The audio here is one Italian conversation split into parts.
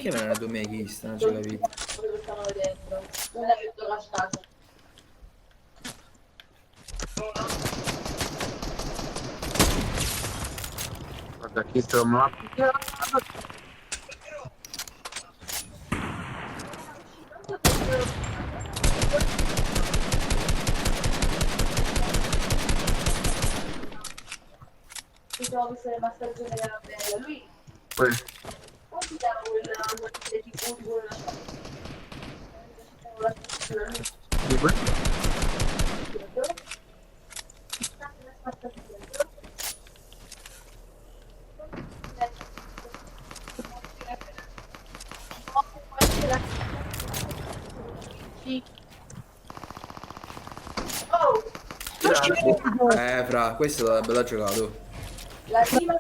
perché me ne hanno 2000 chiste? Non ci ho capito. Quello che stanno vedendo. Una che gioca a casa. Guarda, chi sto ma... Mi trovo che sarebbe stagione della bella. Lui, Poi, come si chiama quella tipo di quella... di qui? Fra, questo è bello giocato. La prima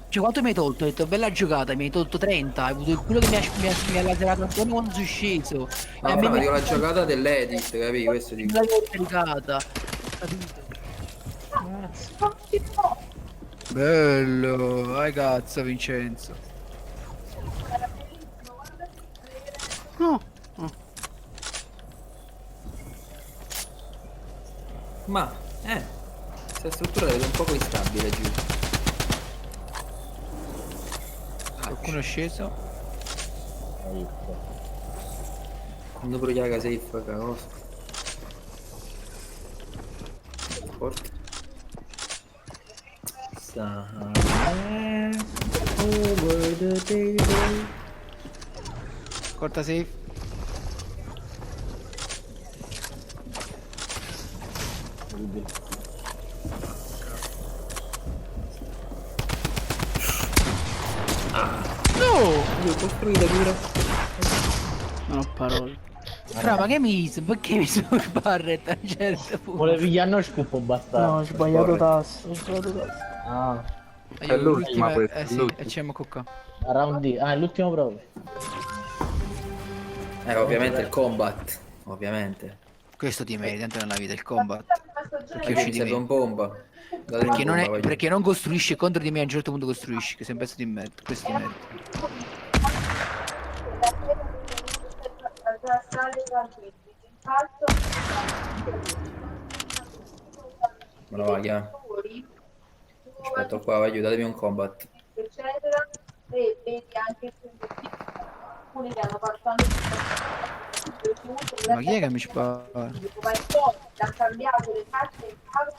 Cioè, quanto mi hai tolto? Ho detto bella giocata, mi hai tolto 30. Hai avuto il culo che mi ha laserato Antonio quando sono sceso. No, E a fra, me ma mi dico la giocata dell'edit, capi? Questo dico. l'avevo caricata. Capito? Bello, vai cazzo Vincenzo. No. Ma, questa struttura è un poco instabile giù. Qualcuno è sceso? Quando pure la safe, cosa. Forte. Over the table. Corta safe. No! Io ho costruito pure. Non ho parole. Fra, ma che perché mi sono il barret a un certo punto? Volevi pigliare scoop bastardo. No, ho sbagliato tasto, ho sbagliato tasto. Ah, È l'ultima questa, Eh è sì, l'ultima. e c'è qua. round D. Ah, è l'ultimo proprio. Ovviamente il combat. Ovviamente. Questo ti merita tanto nella vita, il combat. Perché Perché uscì mi di serve me. un bomba. Perché non, perché non costruisci contro di me a un certo punto costruisci, che sei un pezzo di merda. Questo ti merita. Me lo va, chiama. Aspetta qua, aiutatemi un combat. eccetera, e vedi anche alcuni che hanno fatto anche Ma chi è che mi spara? ma il po' ha cambiato le carte in casa